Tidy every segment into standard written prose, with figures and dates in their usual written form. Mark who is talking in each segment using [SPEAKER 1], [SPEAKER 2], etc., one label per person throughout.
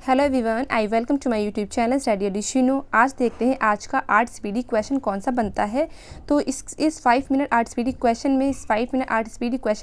[SPEAKER 1] Hello everyone, I welcome to my YouTube channel study एडिशिनो। आज देखते हैं आज का आर्ट स्पीडी क्वेश्चन कौन सा बनता है। तो इस 5 मिनट आर्ट स्पीडी क्वेश्चन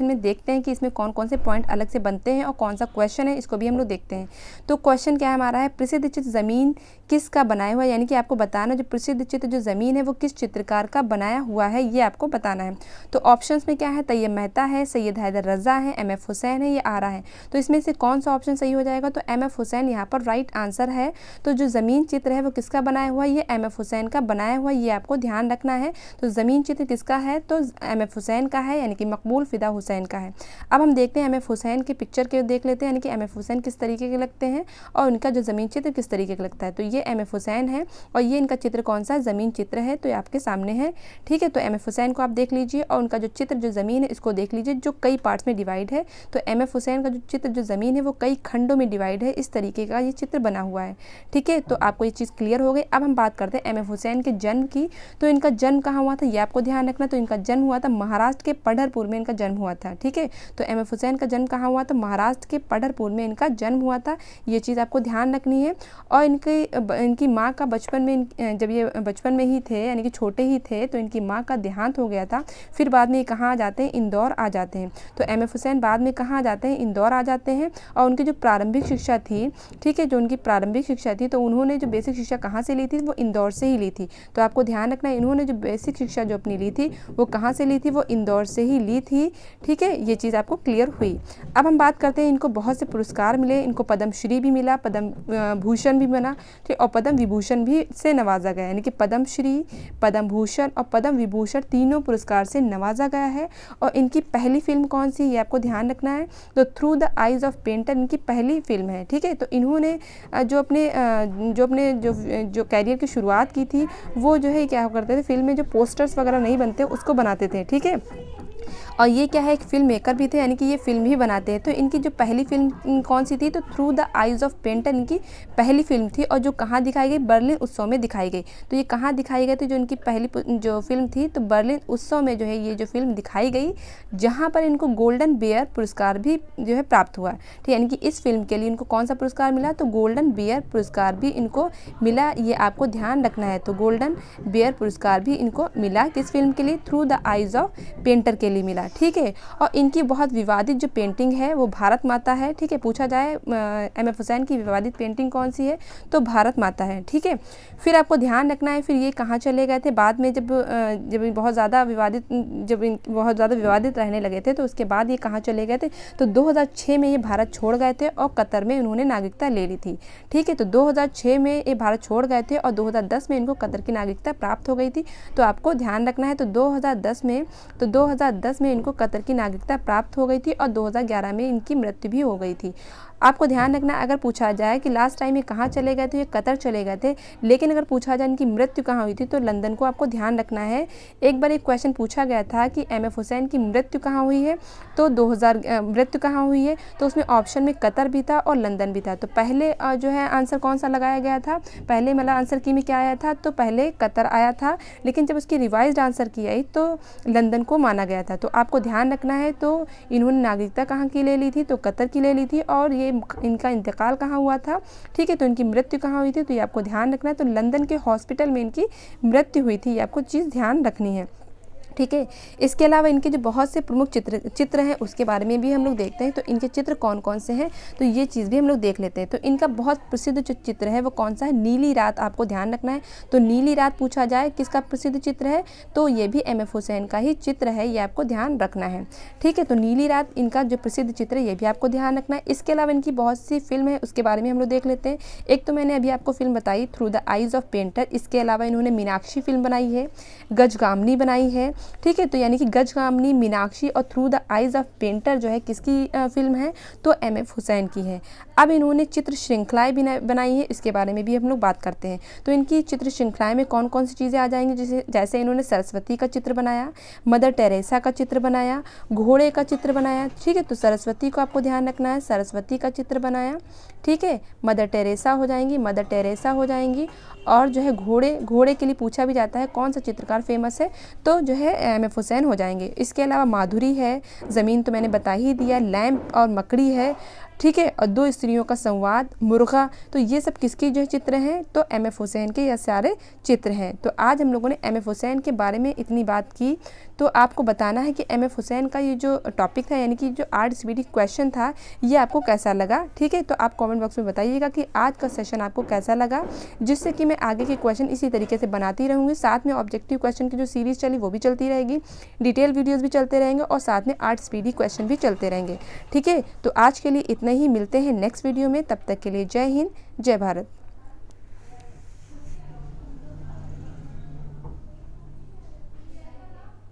[SPEAKER 1] में देखते हैं कि इसमें कौन कौन से पॉइंट अलग से बनते हैं और कौन सा क्वेश्चन है, इसको भी हम लोग देखते हैं। तो क्वेश्चन क्या हमारा है, प्रसिद्ध चित्र ज़मीन किसका बनाया हुआ है, यानी कि आपको बताना जो प्रसिद्ध चित्र जो ज़मीन है वो किस चित्रकार का बनाया हुआ है, ये आपको बताना है। तो ऑप्शंस में क्या है, तैयब मेहता है, सैयद हैदर रज़ा है, एम.एफ. हुसैन है, ये आरा है। तो इसमें से कौन सा ऑप्शन सही हो जाएगा, तो एम.एफ. हुसैन यहाँ पर राइट आंसर है। तो जो ज़मीन चित्र है वो किसका बनाया हुआ है, ये एम.एफ. हुसैन का बनाया हुआ है, ये आपको ध्यान रखना है। तो ज़मीन चित्र किसका है, तो एम.एफ. हुसैन का है, यानी कि मकबूल फ़िदा हुसैन का है। अब हम देखते हैं एम.एफ. हुसैन के पिक्चर के देख लेते हैं, यानी कि एम.एफ. हुसैन किस तरीके के लगते हैं और उनका जो ज़मीन चित्र किस तरीके का लगता है। तो ये एम.एफ. हुसैन है और ये इनका चित्र कौन सा ज़मीन चित्र है, तो ये आपके सामने है। ठीक है, तो एम.एफ. हुसैन को आप देख लीजिए और उनका जो चित्र जो ज़मीन है इसको देख लीजिए, जो कई पार्ट्स में डिवाइड है। तो एम.एफ. हुसैन का जो चित्र जो ज़मीन है वो कई खंडों में डिवाइड है, इस तरीके का ये चित्र बना हुआ है। ठीक है, तो आपको ये चीज़ क्लियर हो गई। अब हम बात करते हैं एम.एफ. हुसैन के जन्म की। तो इनका जन्म कहाँ हुआ था, ये आपको ध्यान रखना। तो इनका जन्म हुआ था महाराष्ट्र के पढ़रपुर में, इनका जन्म हुआ था। ठीक है, तो एम.एफ. हुसैन का जन्म कहाँ हुआ था, महाराष्ट्र के पढ़रपुर में इनका जन्म हुआ था, ये चीज़ आपको ध्यान रखनी है। और इनकी माँ का बचपन में, जब ये बचपन में ही थे यानी कि छोटे ही थे, तो इनकी माँ का देहांत हो गया था। फिर बाद में ये कहाँ आ जाते हैं, इंदौर आ जाते हैं। तो एम.एफ. हुसैन बाद में कहाँ आ जाते हैं, इंदौर आ जाते हैं। और उनकी जो प्रारंभिक शिक्षा थी, ठीक है, जो उनकी प्रारंभिक शिक्षा थी, तो उन्होंने जो बेसिक शिक्षा कहाँ से ली थी, वो इंदौर से ही ली थी। तो आपको ध्यान रखना है, इन्होंने जो बेसिक शिक्षा जो अपनी ली थी वो कहाँ से ली थी, वो इंदौर से ही ली थी। ठीक है, ये चीज़ आपको क्लियर हुई। अब हम बात करते हैं, इनको बहुत से पुरस्कार मिले, इनको पद्मश्री भी मिला, पद्म भूषण भी बना, ठीक, और पद्म विभूषण भी से नवाजा गया, यानी कि पद्मश्री, पद्म भूषण और पद्म विभूषण तीनों पुरस्कार से नवाजा गया है। और इनकी पहली फिल्म कौन सी, ये आपको ध्यान रखना है। तो through the eyes of painter इनकी पहली फिल्म है। ठीक है, तो इन्होंने जो अपने जो कैरियर की शुरुआत की थी, वो जो है क्या करते थे, फिल्म में जो पोस्टर्स वगैरह नहीं बनते उसको बनाते थे। ठीक है, और ये क्या है, एक फिल्म मेकर भी थे, यानी कि ये फिल्म ही बनाते हैं। तो इनकी जो पहली फिल्म कौन सी थी, तो through the eyes of painter इनकी पहली फिल्म थी, और जो कहाँ दिखाई गई, बर्लिन उत्सव में दिखाई गई। तो ये कहाँ दिखाई गई थी, जो इनकी पहली जो फिल्म थी, तो बर्लिन उत्सव में जो है ये जो फिल्म दिखाई गई, जहाँ पर इनको गोल्डन बेयर पुरस्कार भी जो है प्राप्त हुआ। ठीक, यानी कि इस फिल्म के लिए इनको कौन सा पुरस्कार मिला, तो गोल्डन बेयर पुरस्कार भी इनको मिला, ये आपको ध्यान रखना है। तो गोल्डन बेयर पुरस्कार भी इनको मिला, किस फिल्म के लिए, through the eyes of painter के लिए मिला। ठीक है, और इनकी बहुत विवादित जो पेंटिंग है वो भारत माता है। ठीक है, पूछा जाए एम.एफ. हुसैन की विवादित पेंटिंग कौन सी है, तो भारत माता है। ठीक है, फिर आपको ध्यान रखना है, फिर ये कहाँ चले गए थे बाद में, जब बहुत ज़्यादा विवादित रहने लगे थे, तो उसके बाद ये कहाँ चले गए थे, तो 2006 में ये भारत छोड़ गए थे और कतर में उन्होंने नागरिकता ले ली थी। ठीक है, तो 2006 में ये भारत छोड़ गए थे और 2010 में इनको कतर की नागरिकता प्राप्त हो गई थी। तो आपको ध्यान रखना है, तो 2010 में इनको कतर की नागरिकता प्राप्त हो गई थी और 2011 में इनकी मृत्यु भी हो गई थी। आपको ध्यान रखना, अगर पूछा जाए कि लास्ट टाइम ये कहाँ चले गए थे, ये कतर चले गए थे, लेकिन अगर पूछा जाए इनकी मृत्यु कहाँ हुई थी, तो लंदन को आपको ध्यान रखना है। एक बार एक क्वेश्चन पूछा गया था कि एम.एफ. हुसैन की मृत्यु कहाँ हुई है, तो मृत्यु कहाँ हुई है, तो उसमें ऑप्शन में कतर भी था और लंदन भी था। तो पहले जो है आंसर कौन सा लगाया गया था, पहले मतलब आंसर की में क्या आया था, तो पहले कतर आया था, लेकिन जब उसकी रिवाइज्ड आंसर की आई तो लंदन को माना गया था। तो आपको ध्यान रखना है, तो इन्होंने नागरिकता कहाँ की ले ली थी, तो कतर की ले ली थी, और ये इनका इंतकाल कहाँ हुआ था। ठीक है, तो इनकी मृत्यु कहाँ हुई थी, तो ये आपको ध्यान रखना है। तो लंदन के हॉस्पिटल में इनकी मृत्यु हुई थी, ये आपको चीज़ ध्यान रखनी है। ठीक है, इसके अलावा इनके जो बहुत से प्रमुख चित्र हैं उसके बारे में भी हम लोग देखते हैं। तो इनके चित्र कौन कौन से हैं, तो ये चीज़ भी हम लोग देख लेते हैं। तो इनका बहुत प्रसिद्ध जो चित्र है वो कौन सा है, नीली रात, आपको ध्यान रखना है। तो नीली रात पूछा जाए किसका प्रसिद्ध चित्र है, तो ये भी एम.एफ. हुसैन का ही चित्र है, ये आपको ध्यान रखना है। ठीक है, तो नीली रात इनका जो प्रसिद्ध चित्र है ये भी आपको ध्यान रखना है। इसके अलावा इनकी बहुत सी फिल्म है, उसके बारे में हम लोग देख लेते हैं। एक तो मैंने अभी आपको फिल्म बताई through the eyes of painter, इसके अलावा इन्होंने मीनाक्षी फिल्म बनाई है, गजगामनी बनाई है। ठीक है, तो यानी कि गजगामनी, मीनाक्षी और through the eyes of painter जो है किसकी फिल्म है, तो एम.एफ. हुसैन की है। अब इन्होंने चित्र श्रृंखलाएँ भी बनाई है, इसके बारे में भी हम लोग बात करते हैं। तो इनकी चित्र श्रृंखलाएँ में कौन कौन सी चीज़ें आ जाएंगी, जैसे इन्होंने सरस्वती का चित्र बनाया, मदर टेरेसा का चित्र बनाया, घोड़े का चित्र बनाया। ठीक है, तो सरस्वती को आपको ध्यान रखना है, सरस्वती का चित्र बनाया। ठीक है, मदर टेरेसा हो जाएंगी, और जो है घोड़े के लिए पूछा भी जाता है कौन सा चित्रकार फेमस है, तो जो है एम.एफ. हुसैन हो जाएंगे। इसके अलावा माधुरी है, ज़मीन तो मैंने बता ही दिया, लैंप और मकड़ी है, ठीक है, और दो स्त्रियों का संवाद, मुर्गा, तो ये सब किसके जो चित्र हैं, तो एम.एफ. हुसैन के ये सारे चित्र हैं। तो आज हम लोगों ने एम.एफ. हुसैन के बारे में इतनी बात की। तो आपको बताना है कि एम.एफ. हुसैन का ये जो टॉपिक था, यानी कि जो RCBD क्वेश्चन था, ये आपको कैसा लगा। ठीक है, तो आप कमेंट बॉक्स में बताइएगा कि आज का सेशन आपको कैसा लगा, जिससे कि मैं आगे के क्वेश्चन इसी तरीके से बनाती रहूँगी। साथ में ऑब्जेक्टिव क्वेश्चन की जो सीरीज़ चली वो भी चलती रहेगी, डिटेल वीडियोज़ भी चलते रहेंगे, और साथ में RCBD क्वेश्चन भी चलते रहेंगे। ठीक है, तो आज के लिए इतना ही, मिलते हैं नेक्स्ट वीडियो में। तब तक के लिए जय हिंद, जय भारत।